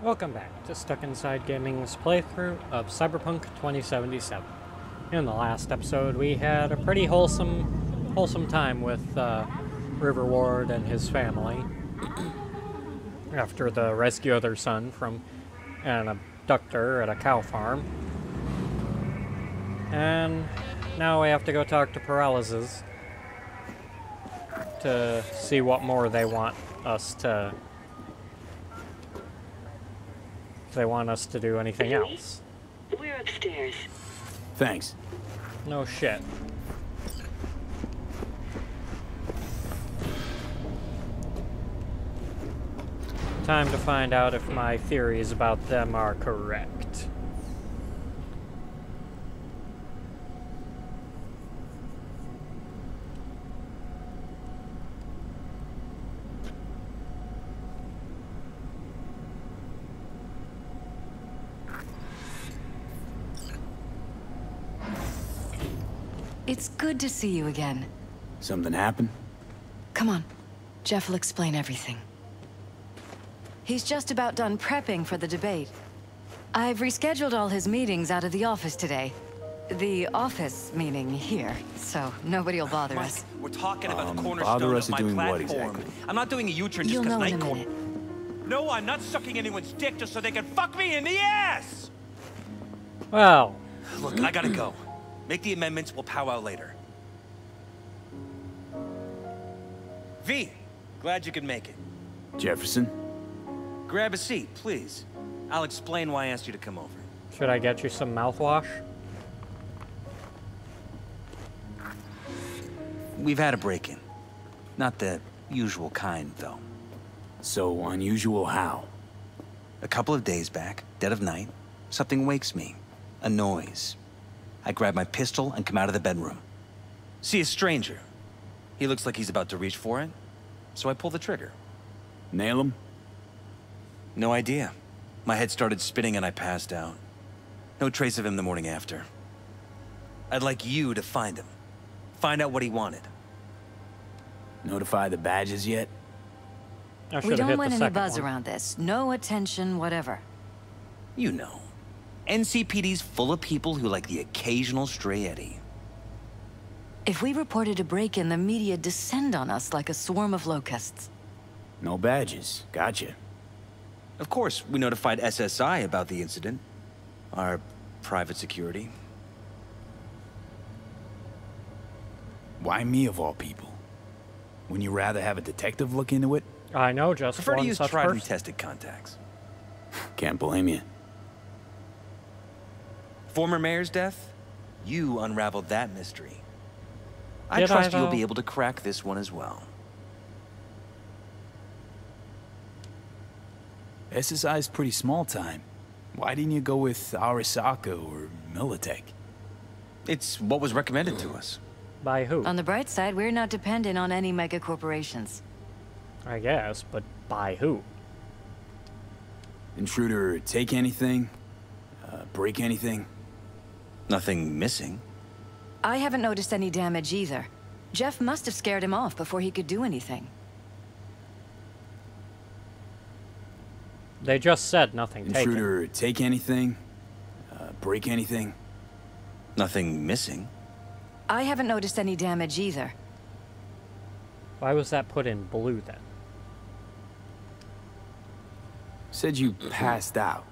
Welcome back to Stuck Inside Gaming's playthrough of Cyberpunk 2077. In the last episode, we had a pretty wholesome time with River Ward and his family after the rescue of their son from an abductor at a cow farm. And now we have to go talk to Peraleze to see what more they want us to... if they want us to do anything else. We're upstairs. Thanks. No shit. Time to find out if my theories about them are correct. It's good to see you again. Something happened? Come on. Jeff will explain everything. He's just about done prepping for the debate. I've rescheduled all his meetings out of the office today. The office meaning here, so nobody will bother us. We're talking about the cornerstone bother us of my doing platform. what exactly? I'm not doing a U-turn just You'll because know in a Nightcore... minute. No, I'm not sucking anyone's dick just so they can fuck me in the ass! Well, Look, I gotta go. Make the amendments, we'll powwow later. V, glad you could make it. Jefferson? Grab a seat, please. I'll explain why I asked you to come over. should I get you some mouthwash? We've had a break-in. Not the usual kind, though. So unusual how? A couple of days back, dead of night, something wakes me. A noise. I grab my pistol and come out of the bedroom. See a stranger. He looks like he's about to reach for it, so I pull the trigger. Nail him? No idea. My head started spinning and I passed out. No trace of him the morning after. I'd like you to find him. Find out what he wanted. Notify the badges yet? I should We have hit don't the want any second buzz one. around this. No attention, whatever. You know. NCPD's full of people who like the occasional stray eddy. If we reported a break-in, the media descend on us like a swarm of locusts. No badges. Gotcha. Of course, we notified SSI about the incident. Our private security. Why me of all people? Wouldn't you rather have a detective look into it? I know just Prefer to one use such tried and person. tested contacts. Can't blame you. Former mayor's death? You unraveled that mystery. I Did I, trust you'll though? be able to crack this one as well. SSI's pretty small time. Why didn't you go with Arasaka or Militech? It's what was recommended to us. By who? On the bright side, we're not dependent on any mega corporations. I guess, but by who? Intruder take anything? Break anything? Nothing missing. I haven't noticed any damage either. Jeff must have scared him off before he could do anything. They just said nothing taken. Intruder take anything? Break anything? Nothing missing. I haven't noticed any damage either. Why was that put in blue then? Said you passed out.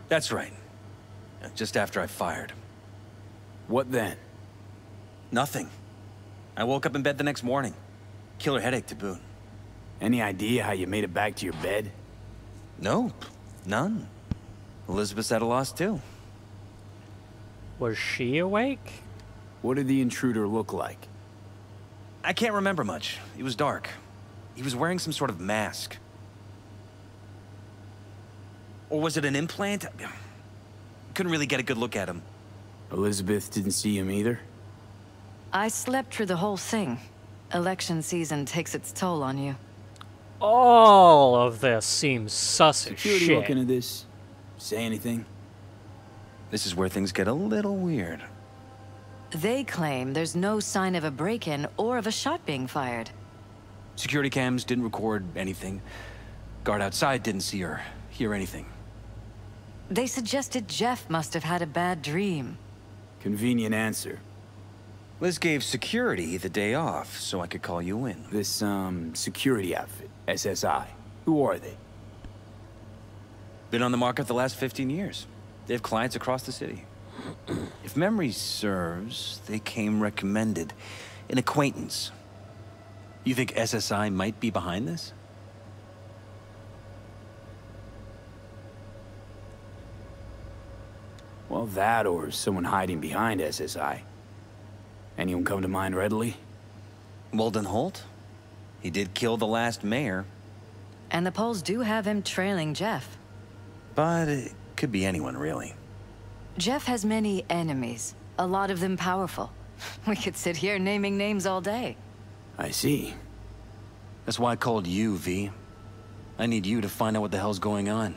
That's right. Just after I fired. What then? Nothing. I woke up in bed the next morning. Killer headache to boot. Any idea how you made it back to your bed? Nope. None. Elizabeth's at a loss too. Was she awake? What did the intruder look like? I can't remember much. It was dark. He was wearing some sort of mask. Or was it an implant? Couldn't really get a good look at him. Elizabeth didn't see him either? I slept through the whole thing. Election season takes its toll on you. All of this seems sus as Security shit. looking at this? Say anything? This is where things get a little weird. They claim there's no sign of a break-in or of a shot being fired. Security cams didn't record anything. Guard outside didn't see or hear anything. They suggested Jeff must have had a bad dream. Convenient answer. Liz gave security the day off so I could call you in. This, security outfit, SSI. Who are they? Been on the market the last 15 years. They have clients across the city. If memory serves, they came recommended. An acquaintance. You think SSI might be behind this? Well, that or someone hiding behind SSI. Anyone come to mind readily? Walden Holt? He did kill the last mayor. And the polls do have him trailing Jeff. But it could be anyone, really. Jeff has many enemies, a lot of them powerful. We could sit here naming names all day. I see. That's why I called you, V. I need you to find out what the hell's going on.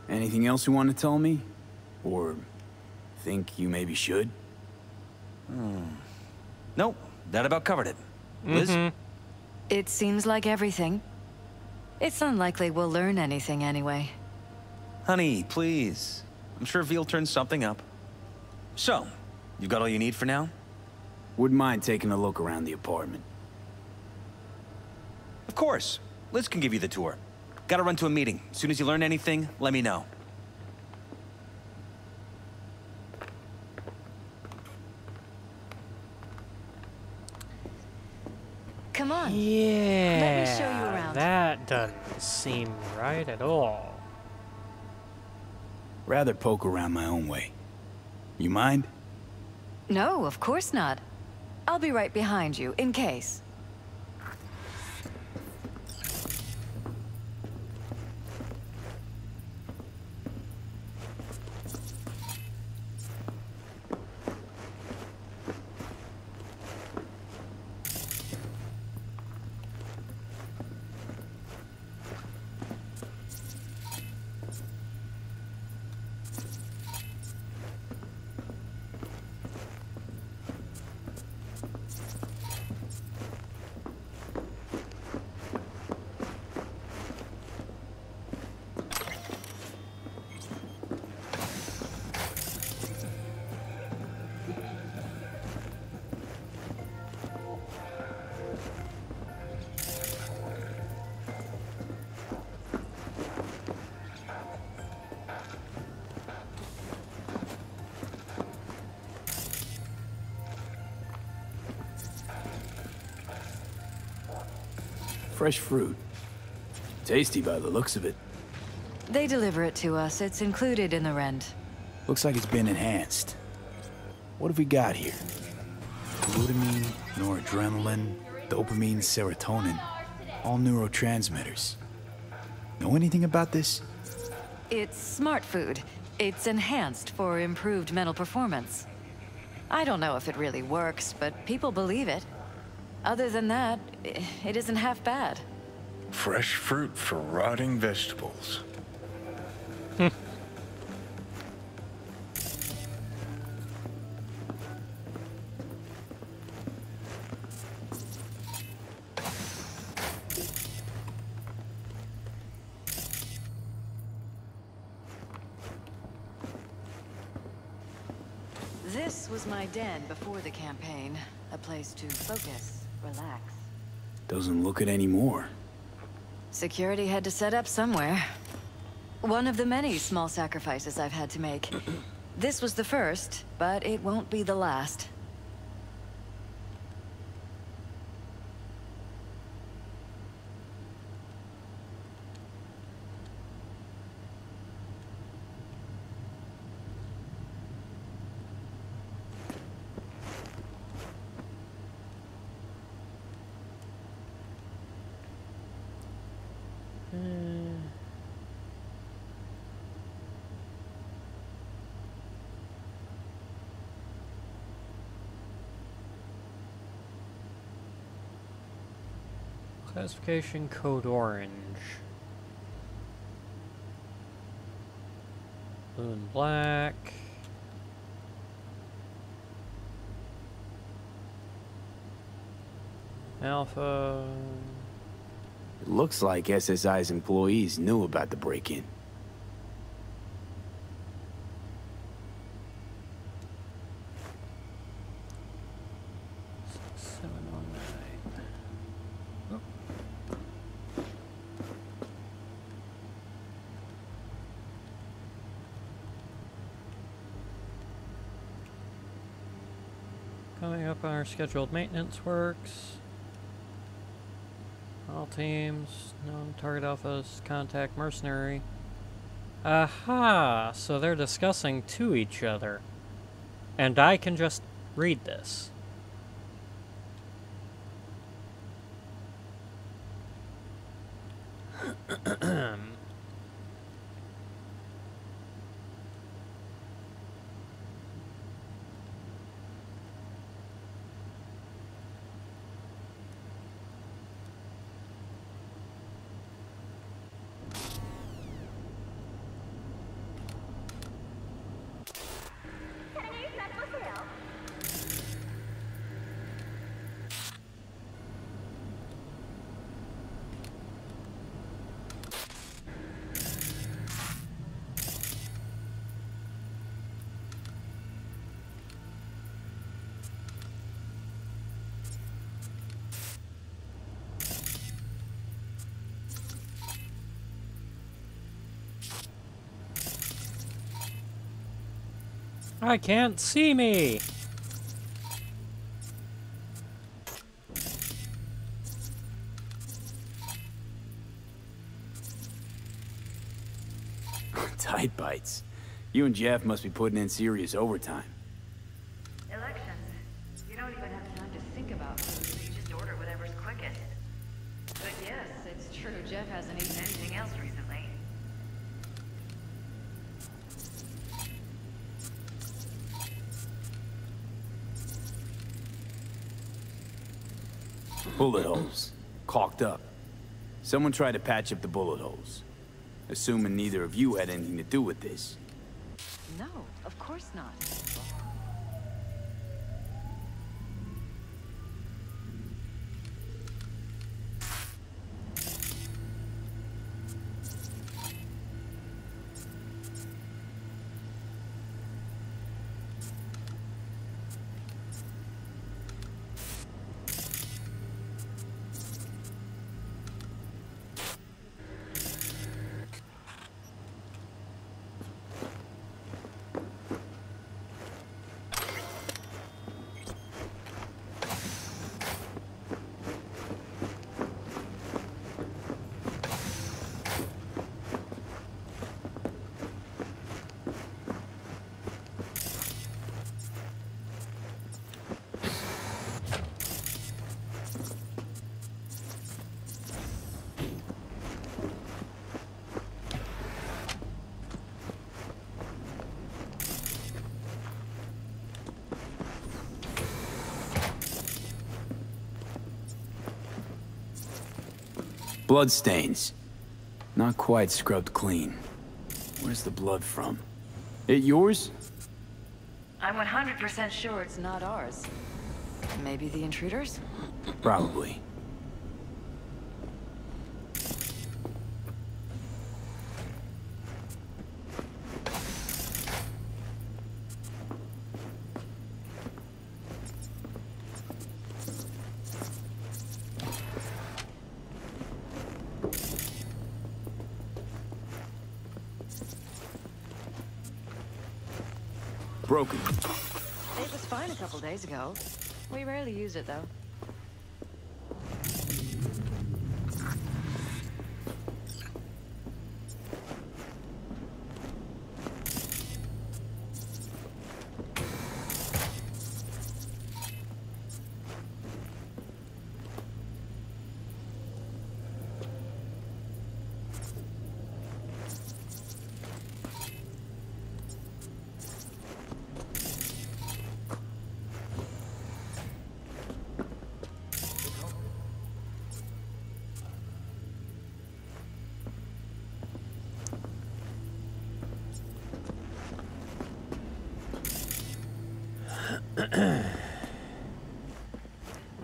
Anything else you want to tell me? Or think you maybe should? Nope, that about covered it. Liz? It seems like everything. It's unlikely we'll learn anything anyway. Honey, please. I'm sure V'll turn something up. So, you've got all you need for now? Wouldn't mind taking a look around the apartment. Of course. Liz can give you the tour. Gotta run to a meeting. As soon as you learn anything, let me know. Come on. Yeah. Let me show you around. That doesn't seem right at all. Rather poke around my own way. You mind? No, of course not. I'll be right behind you, in case. Fresh fruit. Tasty by the looks of it. They deliver it to us. It's included in the rent. Looks like it's been enhanced. What have we got here? Glutamine, noradrenaline, dopamine, serotonin. All neurotransmitters. Know anything about this? It's smart food. It's enhanced for improved mental performance. I don't know if it really works, but people believe it. Other than that, it isn't half bad. Fresh fruit for rotting vegetables. This was my den before the campaign. A place to focus, relax. Doesn't look it anymore. Security had to set up somewhere. One of the many small sacrifices I've had to make. This was the first, but it won't be the last. Classification code orange. Blue and black. Alpha. It looks like SSI's employees knew about the break-in. Coming up on our scheduled maintenance works. All teams, known target alphas, contact mercenary. Aha! So they're discussing to each other. And I can just read this. I can't see me! Tight bites. You and Jeff must be putting in serious overtime. Elections. You don't even have time to think about food, so you just order whatever's quickest. But yes, it's true, Jeff hasn't eaten anything else recently. Bullet holes. Caulked up. Someone tried to patch up the bullet holes. Assuming neither of you had anything to do with this. No, of course not. Bloodstains. Not quite scrubbed clean. Where's the blood from? It yours? I'm 100% sure it's not ours. Maybe the intruders? Probably. Broken. It was fine a couple days ago. We rarely use it, though.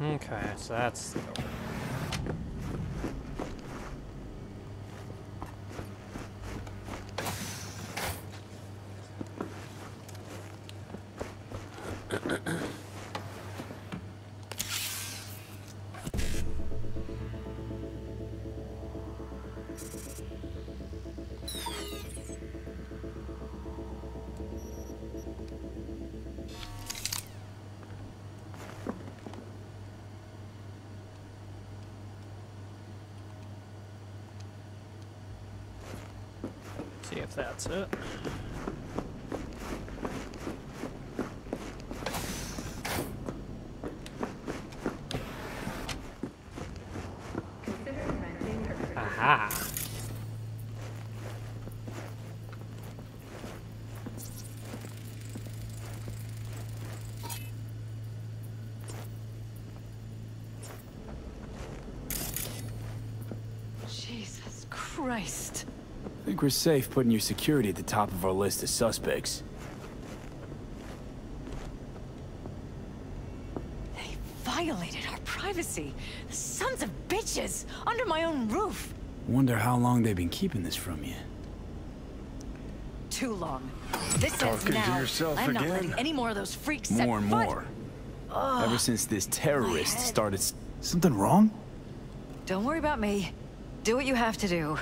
Okay, so that's the door. See if that's it. Aha. Jesus Christ. I think we're safe putting your security at the top of our list of suspects. They violated our privacy. Sons of bitches! Under my own roof! Wonder how long they've been keeping this from you. Too long. This ends Talking to now. yourself I'm not again? letting any more of those freaks More and set foot. more. Ugh. Ever since this terrorist my head. started... Something wrong? Don't worry about me. Do what you have to do.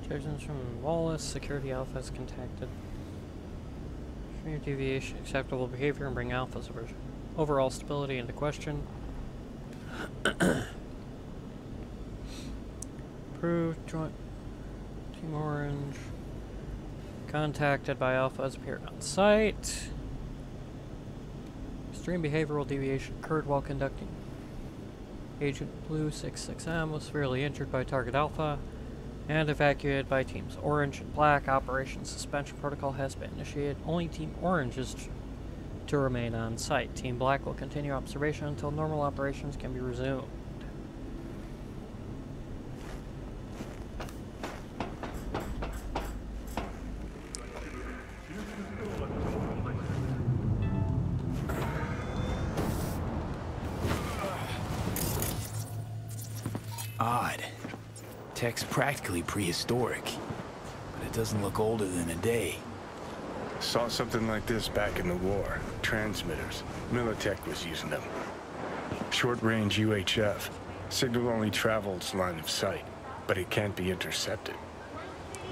Intelligence from Wallace, Security Alpha has contacted. Show your deviation, acceptable behavior, and bring Alpha's overall stability into question. Approved, joint Team Orange. Contacted by Alpha has appeared on site. Extreme behavioral deviation occurred while conducting. Agent Blue 66M was severely injured by Target Alpha and evacuated by Teams Orange and Black. Operation suspension protocol has been initiated. Only Team Orange is to remain on site. Team Black will continue observation until normal operations can be resumed. Odd. Tech's practically prehistoric, but it doesn't look older than a day. Saw something like this back in the war. Transmitters. Militech was using them. Short-range UHF. Signal only travels line of sight, but it can't be intercepted.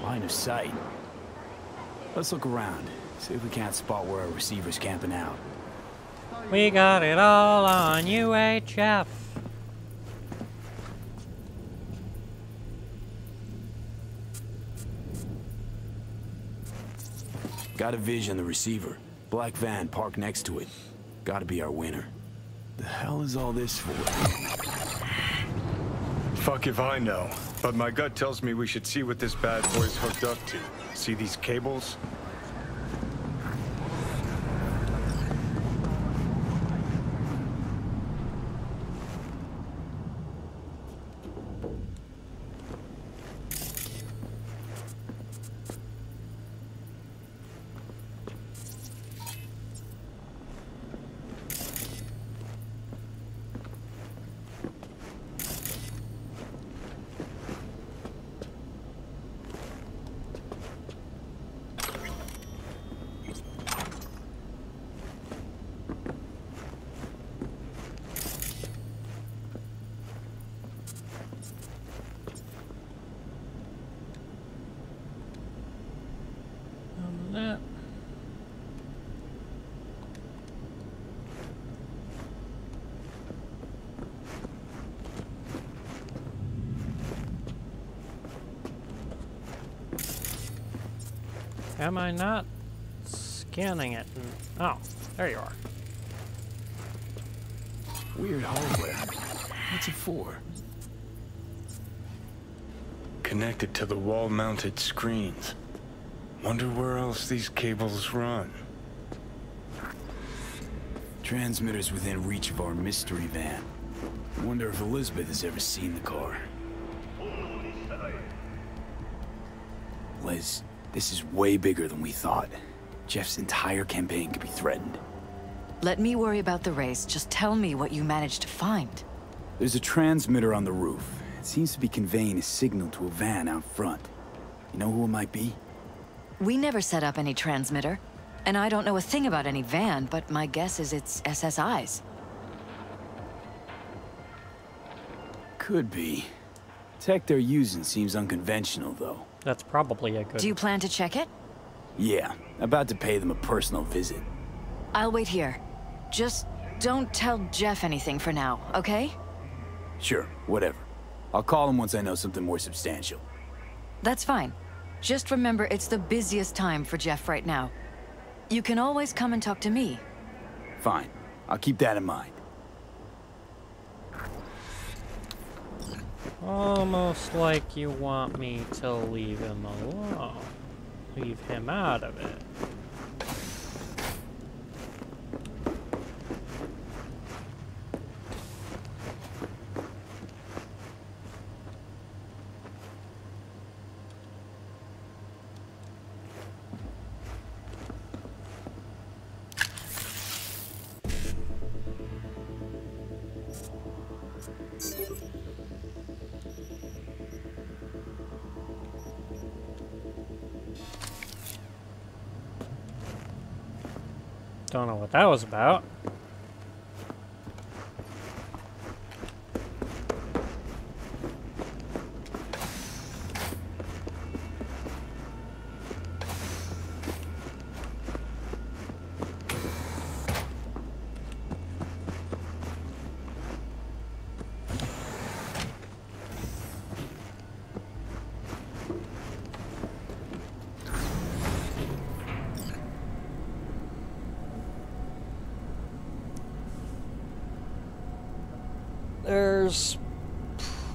Line of sight. Let's look around, see if we can't spot where our receiver's camping out. We got it all on UHF. Got a vision on the receiver. Black van parked next to it. Gotta be our winner. The hell is all this for? Fuck if I know, but my gut tells me we should see what this bad boy's hooked up to. See these cables? That. Am I not scanning it? Oh, there you are. Weird hardware. What's it for? Connected to the wall-mounted screens. Wonder where else these cables run. Transmitters within reach of our mystery van. Wonder if Elizabeth has ever seen the car. Liz, This is way bigger than we thought. Jeff's entire campaign could be threatened. Let me worry about the race. Just tell me what you managed to find. There's a transmitter on the roof. It seems to be conveying a signal to a van out front. You know who it might be? We never set up any transmitter. And I don't know a thing about any van, but my guess is it's SSI's. Could be. Tech they're using seems unconventional, though. That's probably a good... Do you plan to check it? Yeah, about to pay them a personal visit. I'll wait here. Just don't tell Jeff anything for now, okay? Sure, whatever. I'll call him once I know something more substantial. That's fine. Just remember it's the busiest time for Jeff right now. You can always come and talk to me. Fine. I'll keep that in mind. Almost like you want me to leave him alone. Leave him out of it. Don't know what that was about. There's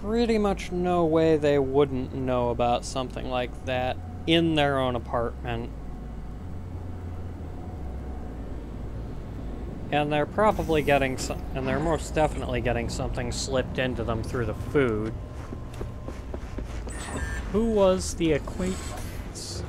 pretty much no way they wouldn't know about something like that in their own apartment. And they're probably getting some, and they're most definitely getting something slipped into them through the food. Who was the acquaintance?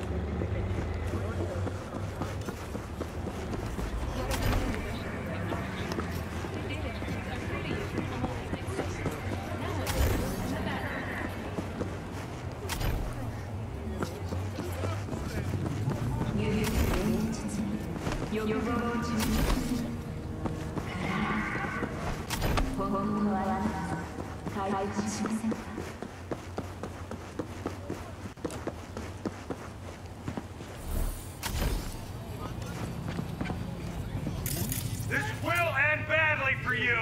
This will end badly for you!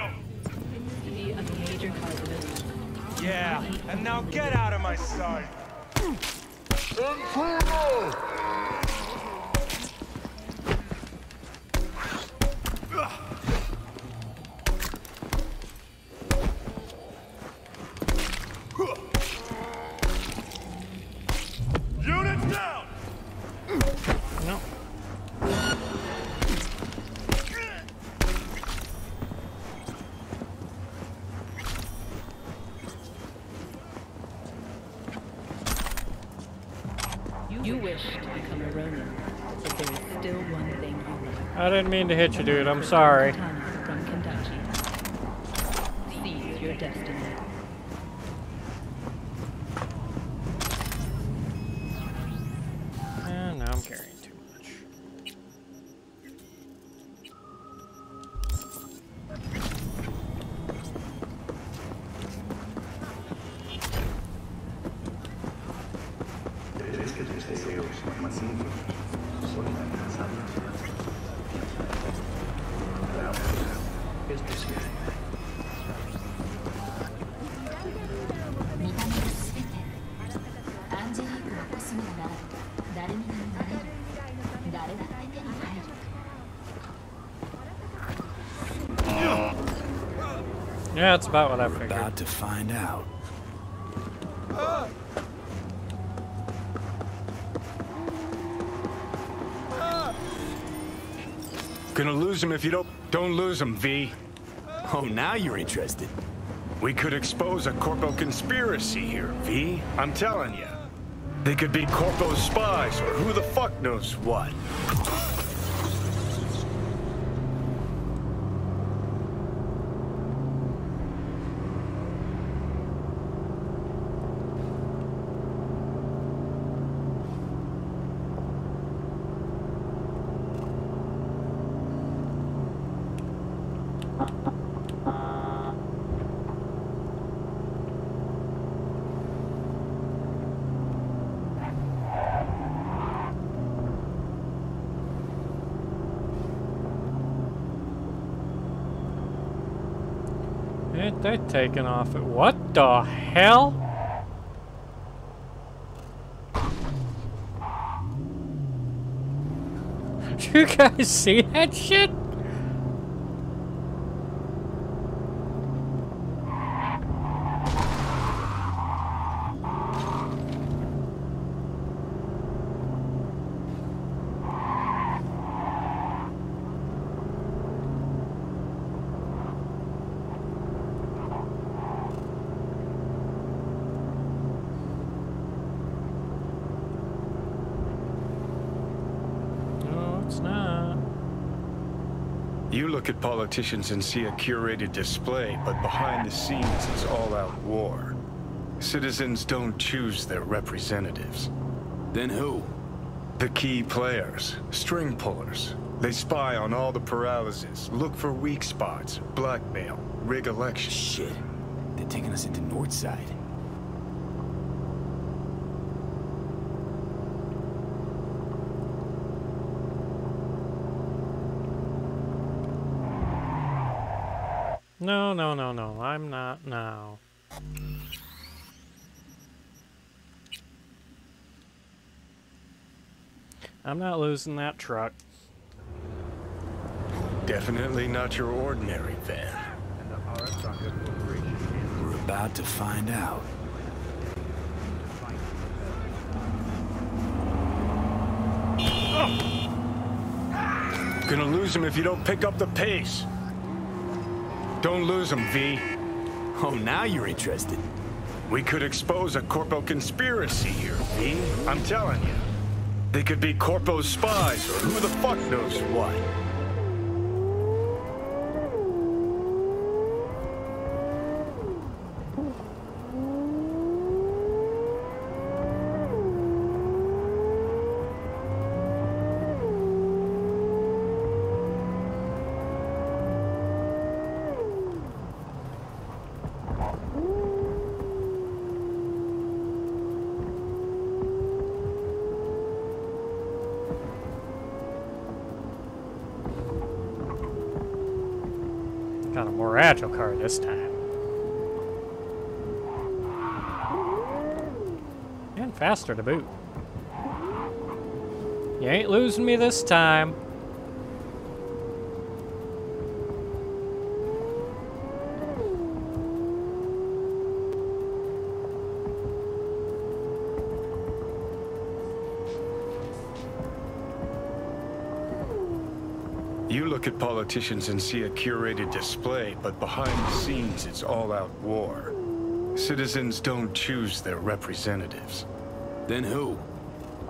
Yeah, and now get out of my sight! Units down! No. You wish to become a Ronin, but there is still one thing you want. I didn't mean to hit you, dude. I'm sorry. Katana from Kendachi. Seize your destiny. And now I'm carrying too much. Yeah, it's about what I figured. About to find out. Gonna lose him if you don't lose him, V. Oh, now you're interested. We could expose a corpo conspiracy here, V. I'm telling you. They could be Corpo's spies, or who the fuck knows what. Ain't they taking off it? What the hell? You guys see that shit? You look at politicians and see a curated display, but behind the scenes it's all-out war. Citizens don't choose their representatives. Then who? The key players, string pullers. They spy on all the Peralezes, look for weak spots, blackmail, rig elections. Shit. They're taking us into Northside. No, no, no, no. I'm not now. I'm not losing that truck. Definitely not your ordinary van. We're about to find out. Gonna lose him if you don't pick up the pace. Don't lose him, V. Oh, now you're interested. We could expose a Corpo conspiracy here, V. I'm telling you. They could be Corpo's spies, or who the fuck knows what. Got a more agile car this time. And faster to boot. You ain't losing me this time. You look at politicians and see a curated display, but behind the scenes it's all-out war. Citizens don't choose their representatives. Then who?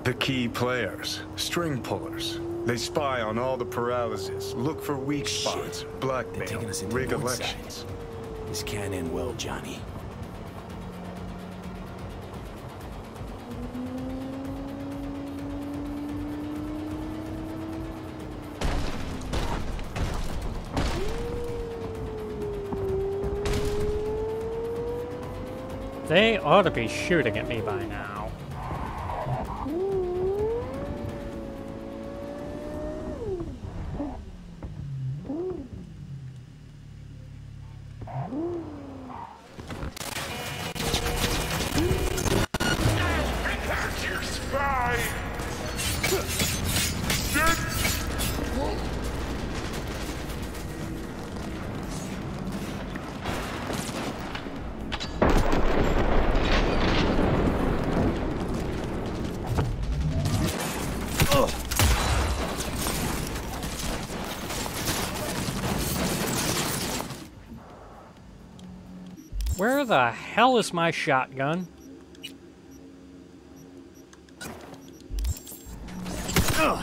The key players, string pullers. They spy on all the Peralezes, look for weak spots, They're blackmail, taking us into rig Northside. elections. This can't end well, Johnny. They ought to be shooting at me by now. Where the hell is my shotgun? No,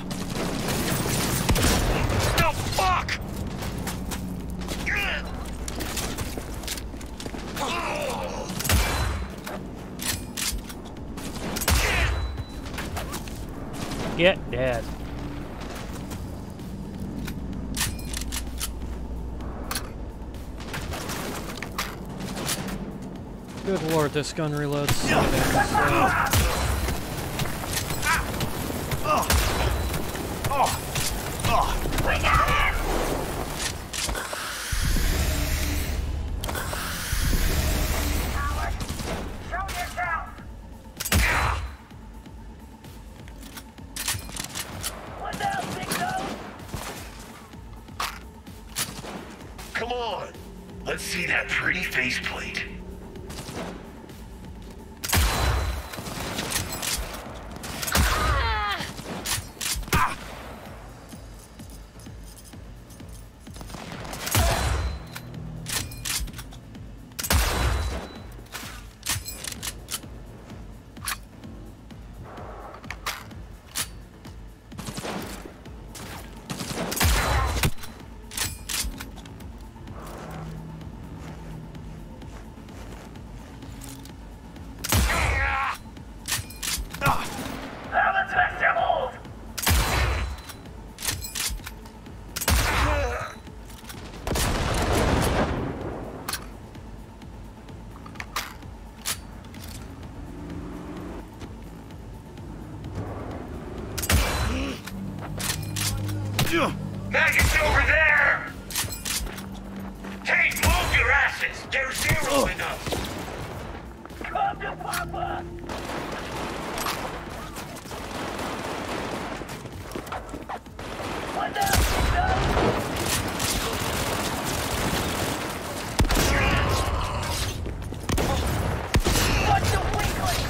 fuck! Get dead. Good lord, this gun reloads so damn slow. Come on, let's see that pretty faceplate. Maggots over there! Hey, move your asses! They're zeroing us! Come to Papa! What the What's the weakling?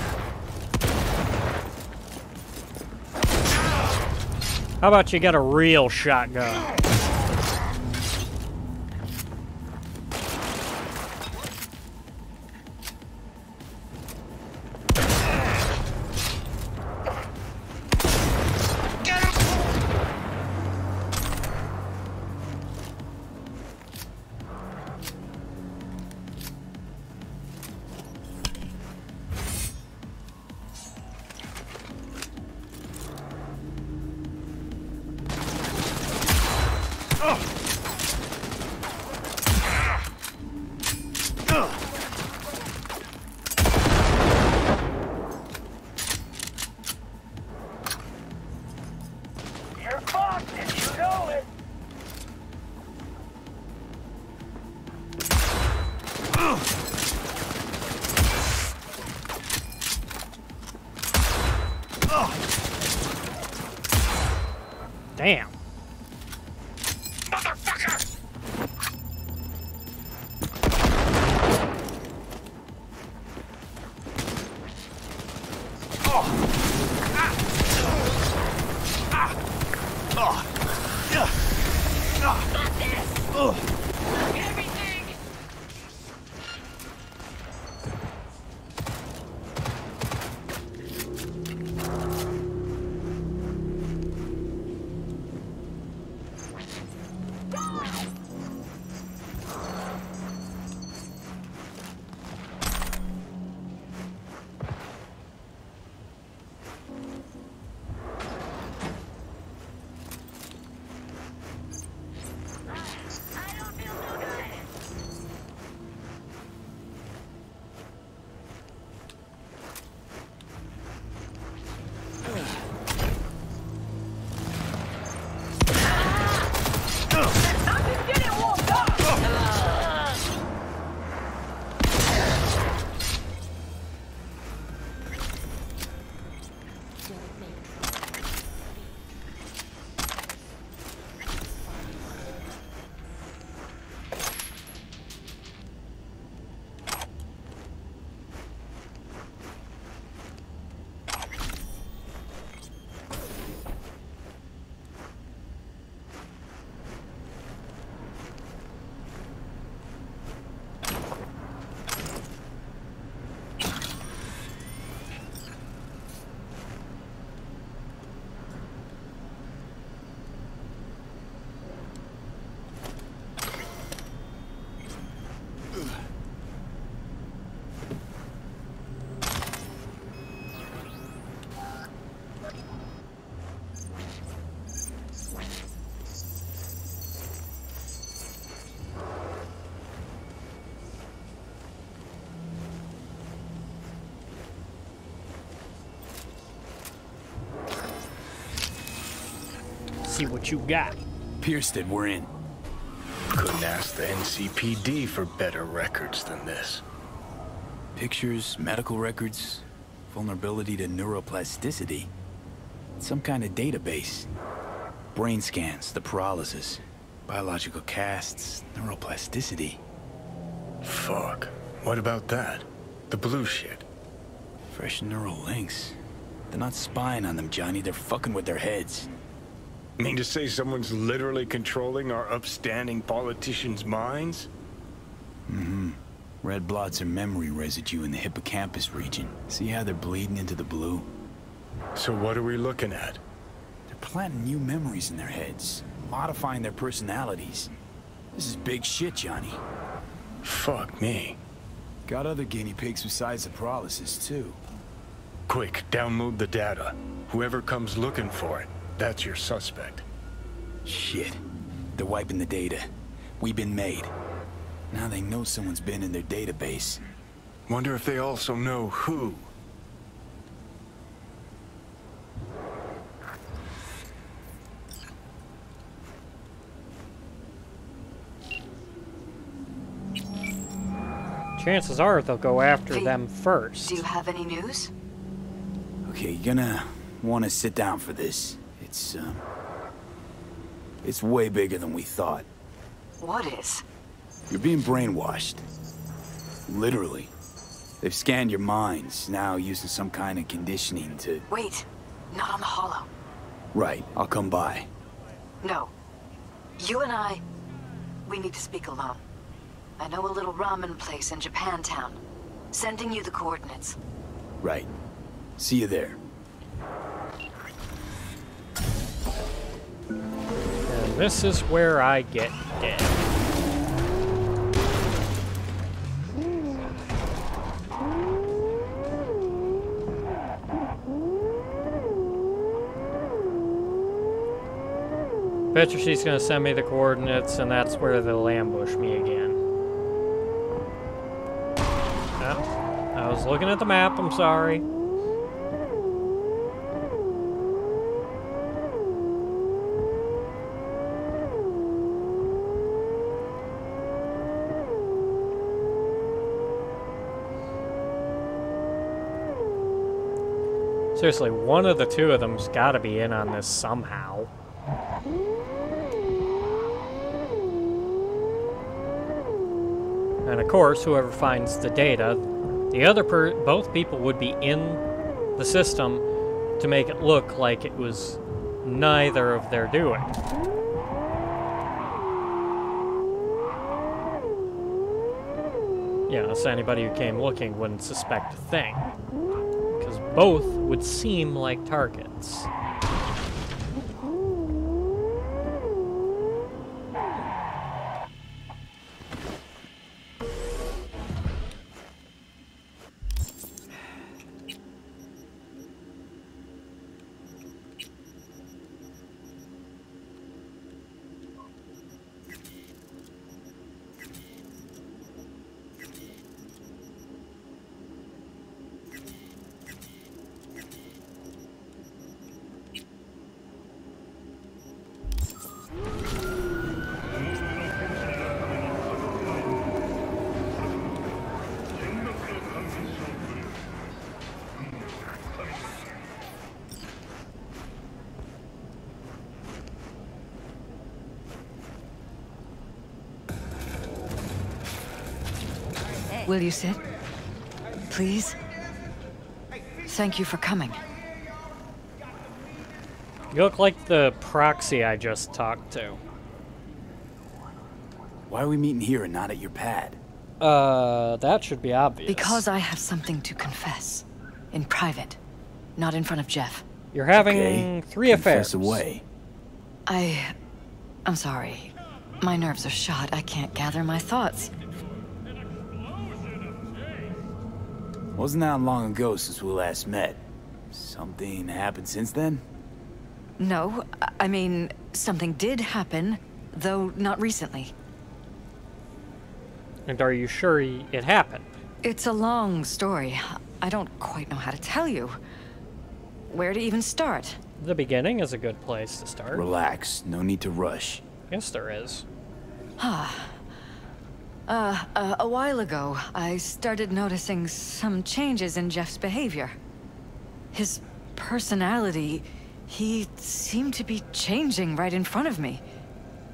How about you get a real shotgun? You're fucked and you know it! Damn. Motherfucker! see what you got. Pierced it, we're in. Couldn't ask the NCPD for better records than this. Pictures, medical records, vulnerability to neuroplasticity. Some kind of database. Brain scans, the Peralezes, biological casts, neuroplasticity. Fuck. What about that? The blue shit. Fresh neural links. They're not spying on them, Johnny. They're fucking with their heads. Mean to say someone's literally controlling our upstanding politicians' minds? Mm-hmm. Red blots are memory residue in the hippocampus region. See how they're bleeding into the blue? So what are we looking at? They're planting new memories in their heads, modifying their personalities. This is big shit, Johnny. Fuck me. Got other guinea pigs besides the Peralezes, too. Quick, download the data. Whoever comes looking for it, that's your suspect. Shit. They're wiping the data. We've been made. Now they know someone's been in their database. Wonder if they also know who. Chances are they'll go after them first. Do you have any news? Okay, you're gonna want to sit down for this. It's way bigger than we thought. What is? You're being brainwashed. Literally. They've scanned your minds, now using some kind of conditioning to... Wait, not on the hollow. Right, I'll come by. No. You and I, we need to speak alone. I know a little ramen place in Japantown. Sending you the coordinates. Right. See you there. And this is where I get dead. Bet you she's gonna send me the coordinates, and that's where they'll ambush me again. Oh, I was looking at the map, I'm sorry. Seriously, one of the two of them's gotta be in on this somehow. And of course, whoever finds the data, both people would be in the system to make it look like it was neither of their doing. You know, so anybody who came looking wouldn't suspect a thing. Because both would seem like targets. Will you sit? Please? Thank you for coming. You look like the proxy I just talked to. Why are we meeting here and not at your pad? That should be obvious. Because I have something to confess. In private. Not in front of Jeff. You're having Okay, three affairs. confess away. I'm sorry. My nerves are shot. I can't gather my thoughts. Wasn't that long ago since we last met? Something happened since then? No, I mean, something did happen, though not recently. And are you sure it happened? It's a long story. I don't quite know how to tell you. Where to even start? The beginning is a good place to start. Relax, no need to rush. Yes, there is. A while ago, I started noticing some changes in Jeff's behavior. His personality, he seemed to be changing right in front of me.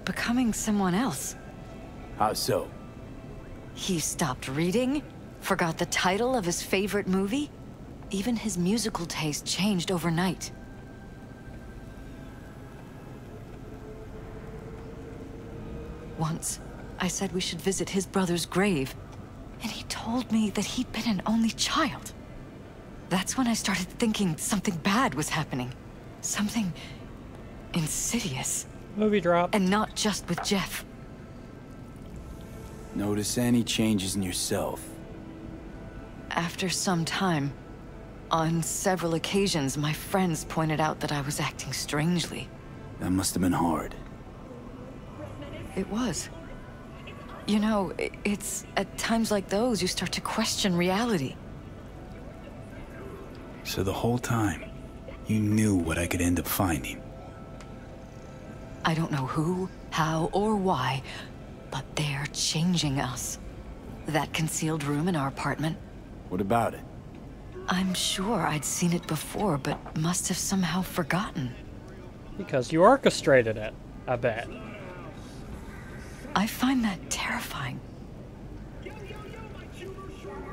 Becoming someone else. How so? He stopped reading, forgot the title of his favorite movie. Even his musical taste changed overnight. Once, I said we should visit his brother's grave, and he told me that he'd been an only child. That's when I started thinking something bad was happening. Something insidious. Movie drop. And not just with Jeff. Notice any changes in yourself? After some time, on several occasions, my friends pointed out that I was acting strangely. That must have been hard. It was. You know, it's at times like those you start to question reality. So the whole time, you knew what I could end up finding. I don't know who, how, or why, but they're changing us. That concealed room in our apartment. What about it? I'm sure I'd seen it before, but must have somehow forgotten. Because you orchestrated it, I bet. I find that terrifying.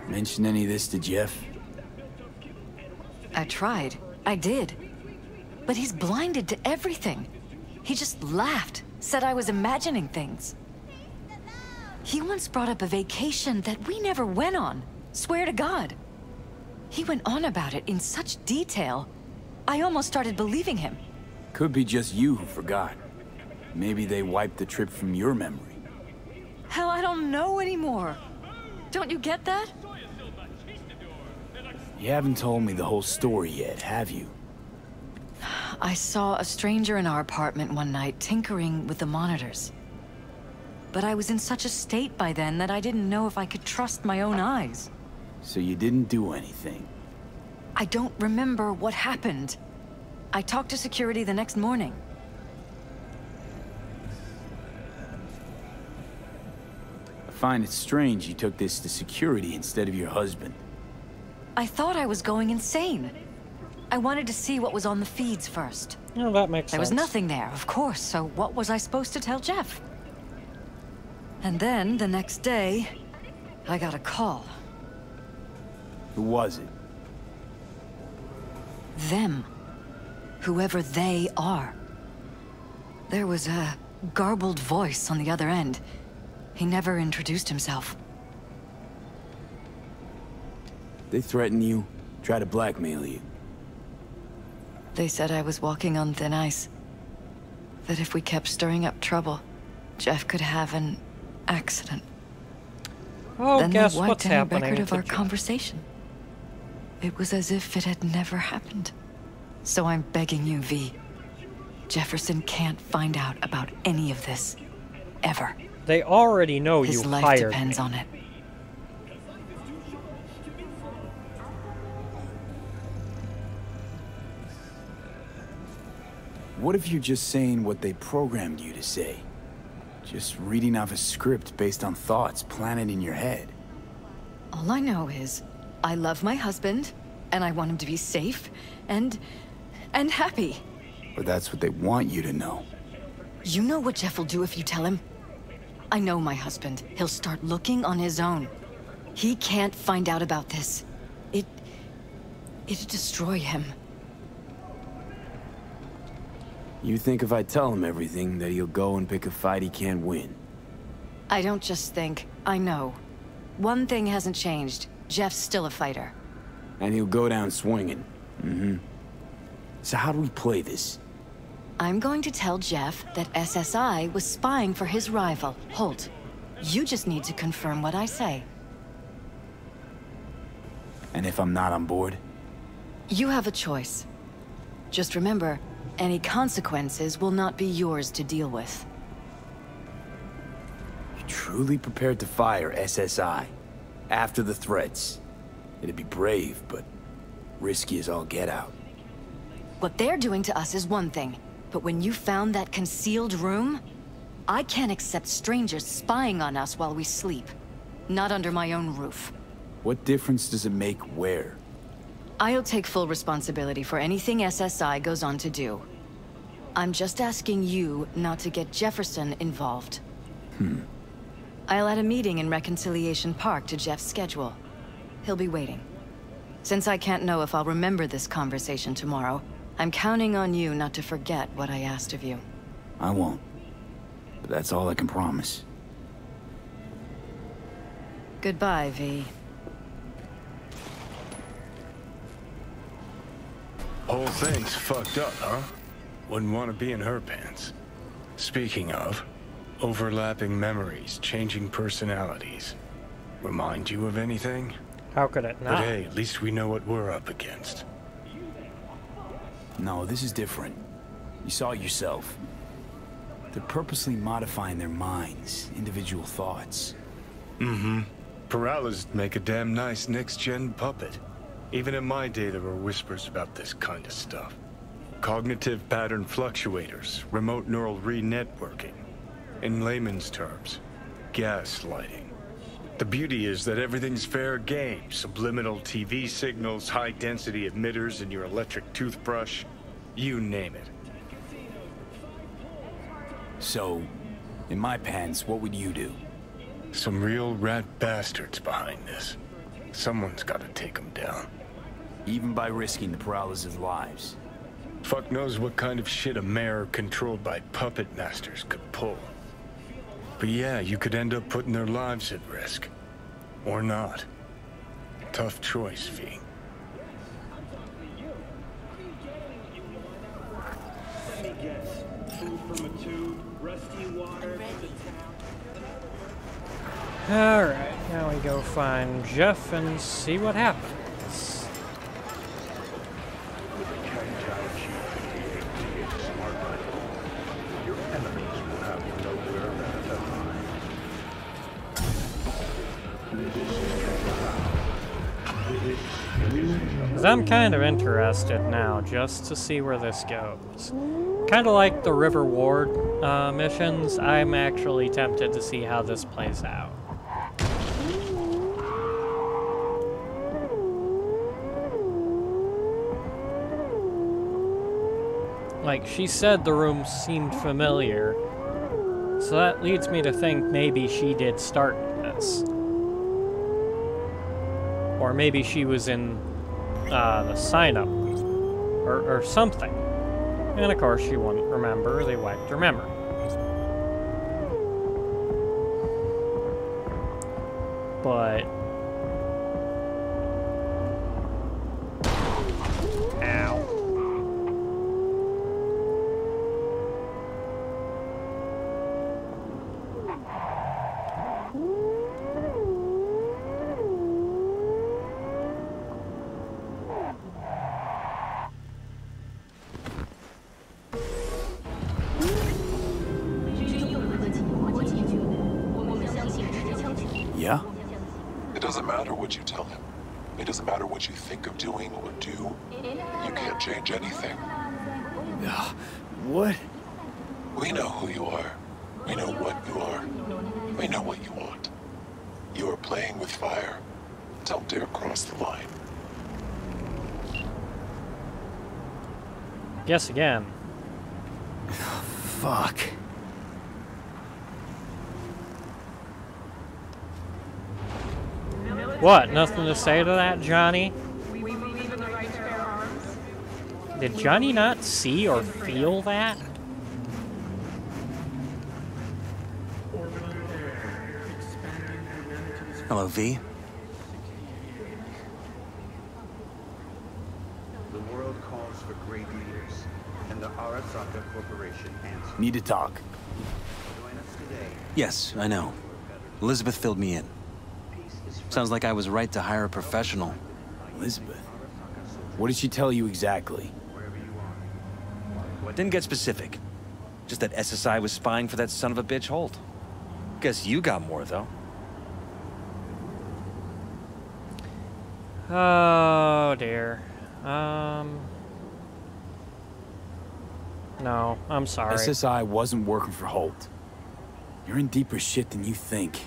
Mention any of this to Jeff? I tried. I did. But he's blinded to everything. He just laughed, said I was imagining things. He once brought up a vacation that we never went on. Swear to God. He went on about it in such detail, I almost started believing him. Could be just you who forgot. Maybe they wiped the trip from your memory. Hell, I don't know anymore. Don't you get that? You haven't told me the whole story yet, have you? I saw a stranger in our apartment one night tinkering with the monitors. But I was in such a state by then that I didn't know if I could trust my own eyes. So you didn't do anything? I don't remember what happened. I talked to security the next morning. I find it strange you took this to security instead of your husband. I thought I was going insane. I wanted to see what was on the feeds first. Well, that makes sense. There was nothing there, of course, so what was I supposed to tell Jeff? And then, the next day, I got a call. Who was it? Them. Whoever they are. There was a garbled voice on the other end. He never introduced himself. They threaten you, try to blackmail you. They said I was walking on thin ice. That if we kept stirring up trouble, Jeff could have an accident. Oh, Then guess they wiped what's any happening record of to our Jeff? conversation. It was as if it had never happened. So I'm begging you, V. Jefferson can't find out about any of this. Ever. They already know His you life hired depends me. on it. What if you're just saying what they programmed you to say? Just reading off a script based on thoughts planted in your head. All I know is, I love my husband, and I want him to be safe, and happy. Or that's what they want you to know. You know what Jeff will do if you tell him? I know my husband. He'll start looking on his own. He can't find out about this. It'd destroy him. You think if I tell him everything, that he'll go and pick a fight he can't win? I don't just think, I know. One thing hasn't changed. Jeff's still a fighter. And he'll go down swinging. Mm-hmm. So how do we play this? I'm going to tell Jeff that SSI was spying for his rival, Holt. You just need to confirm what I say. And if I'm not on board? You have a choice. Just remember, any consequences will not be yours to deal with. You're truly prepared to fire SSI? After the threats? It'd be brave, but risky as all get out. What they're doing to us is one thing, but when you found that concealed room, I can't accept strangers spying on us while we sleep. Not under my own roof. What difference does it make where? I'll take full responsibility for anything SSI goes on to do. I'm just asking you not to get Jefferson involved. I'll add a meeting in Reconciliation Park to Jeff's schedule. He'll be waiting. Since I can't know if I'll remember this conversation tomorrow, I'm counting on you not to forget what I asked of you. I won't. But that's all I can promise. Goodbye, V. Whole thing's fucked up, huh? Wouldn't want to be in her pants. Speaking of, overlapping memories, changing personalities. Remind you of anything? How could it not? But hey, at least we know what we're up against. No, this is different. You saw it yourself. They're purposely modifying their minds, individual thoughts. Mm-hmm. Peraleze make a damn nice next-gen puppet. Even in my day, there were whispers about this kind of stuff. Cognitive pattern fluctuators, remote neural re-networking. In layman's terms, gaslighting. The beauty is that everything's fair game. Subliminal TV signals, high-density emitters in your electric toothbrush. You name it. So, in my pants, what would you do? Some real rat bastards behind this. Someone's got to take them down. Even by risking the Peraleze's lives. Fuck knows what kind of shit a mayor controlled by puppet masters could pull. But yeah, you could end up putting their lives at risk. Or not. Tough choice, V. Alright, now we go find Jeff and see what happens. Because I'm kind of interested now, just to see where this goes. Kind of like the River Ward missions, I'm actually tempted to see how this plays out. Like, she said the room seemed familiar, so that leads me to think maybe she did start this. Or maybe she was in the sign-up, or something. And of course she wouldn't remember, they wiped her memory. But... Ow. Yeah? It doesn't matter what you tell him. It doesn't matter what you think of doing or do. You can't change anything. What? We know who you are. We know what you are. We know what you want. You are playing with fire. Don't dare cross the line. Guess again. Fuck. What? Nothing to say to that, Johnny? Did Johnny not see or feel that? Hello, V. The world calls for great leaders, and the Arasaka Corporation answers. Need to talk. Join us today. Yes, I know. Elizabeth filled me in. Sounds like I was right to hire a professional. Elizabeth? What did she tell you exactly? Didn't get specific. Just that SSI was spying for that son of a bitch Holt. Guess you got more, though. Oh, dear. No, I'm sorry. SSI wasn't working for Holt. You're in deeper shit than you think.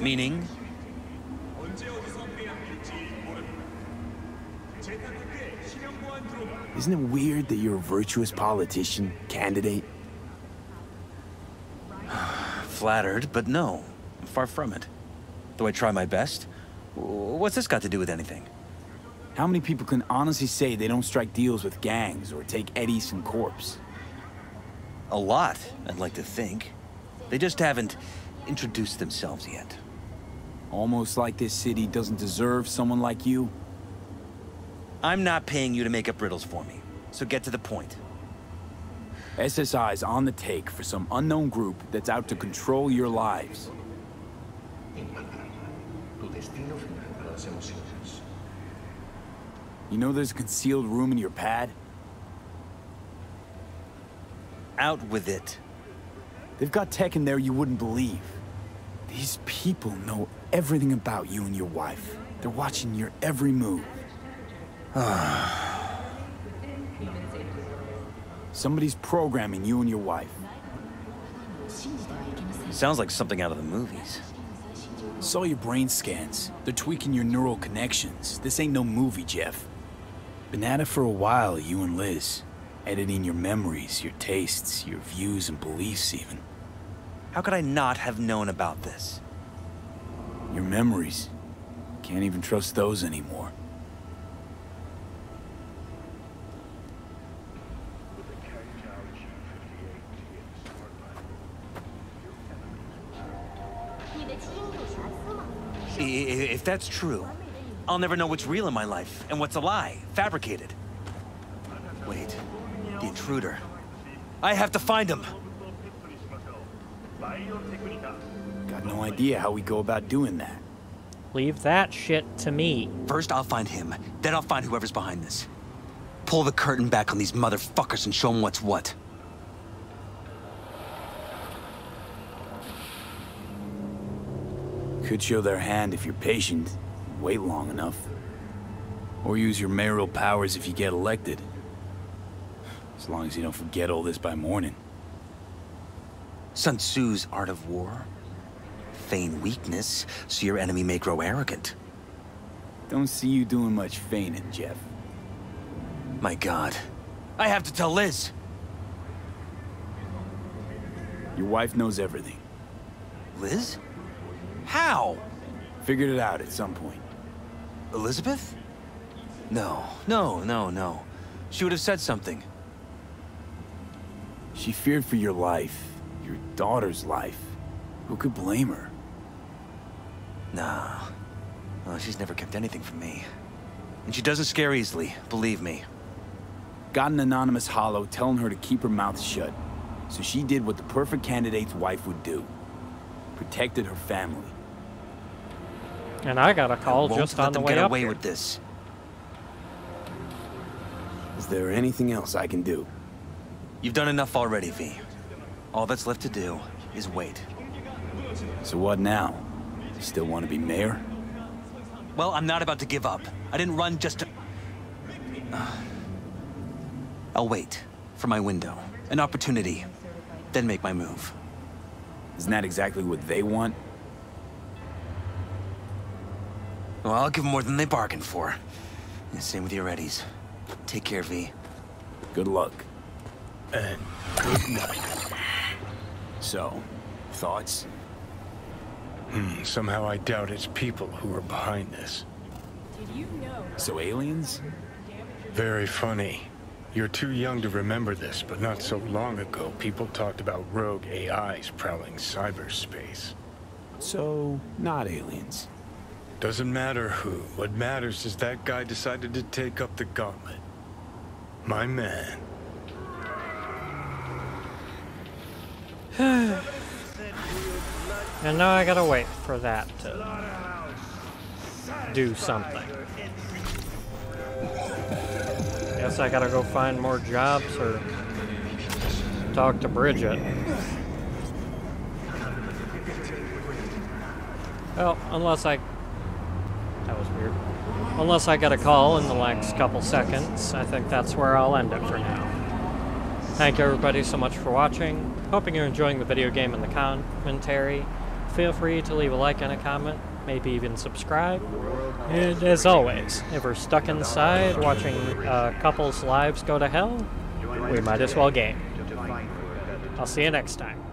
Meaning? Isn't it weird that you're a virtuous politician, candidate? Flattered, but no. Far from it. Though I try my best. What's this got to do with anything? How many people can honestly say they don't strike deals with gangs or take Ed Easton corpse? A lot, I'd like to think. They just haven't introduced themselves yet. Almost like this city doesn't deserve someone like you. I'm not paying you to make up riddles for me, so get to the point. SSI's on the take for some unknown group that's out to control your lives. You know there's a concealed room in your pad? Out with it. They've got tech in there you wouldn't believe. These people know everything about you and your wife. They're watching your every move. Somebody's programming you and your wife. Sounds like something out of the movies. Saw your brain scans. They're tweaking your neural connections. This ain't no movie, Jeff. Been at it for a while, you and Liz. Editing your memories, your tastes, your views and beliefs even. How could I not have known about this? Your memories. Can't even trust those anymore. If that's true, I'll never know what's real in my life and what's a lie, fabricated. Wait, the intruder. I have to find him. Got no idea how we go about doing that. Leave that shit to me. First, I'll find him. Then I'll find whoever's behind this. Pull the curtain back on these motherfuckers and show them what's what. Could show their hand if you're patient, wait long enough. Or use your mayoral powers if you get elected. As long as you don't forget all this by morning. Sun Tzu's art of war. Feign weakness, so your enemy may grow arrogant. Don't see you doing much feigning, Jeff. My God. I have to tell Liz! Your wife knows everything. Liz? How? Figured it out at some point. Elizabeth? No. She would have said something. She feared for your life, your daughter's life. Who could blame her? Nah. Well, she's never kept anything from me. And she doesn't scare easily, believe me. Got an anonymous holo telling her to keep her mouth shut. So she did what the perfect candidate's wife would do. Protected her family. And I got a call just on the way up away here. With this. Is there anything else I can do? You've done enough already, V. All that's left to do is wait. So what now? Still want to be mayor? Well, I'm not about to give up. I didn't run just to... I'll wait for my window, an opportunity, then make my move. Isn't that exactly what they want? Well, I'll give them more than they bargained for. And same with your Eddies. Take care, V. Good luck. And good night. So, thoughts? Somehow I doubt it's people who are behind this. So aliens? Very funny. You're too young to remember this, but not so long ago, people talked about rogue AIs prowling cyberspace. So, not aliens. Doesn't matter who. What matters is that guy decided to take up the gauntlet. My man. And now I gotta wait for that to do something. Guess I gotta go find more jobs or talk to Bridget. Well, unless I... That was weird. Unless I get a call in the next couple seconds, I think that's where I'll end it for now. Thank you everybody so much for watching. Hoping you're enjoying the video game and the commentary. Feel free to leave a like and a comment, maybe even subscribe. And as always, if we're stuck inside watching couples' lives go to hell, we might as well game. I'll see you next time.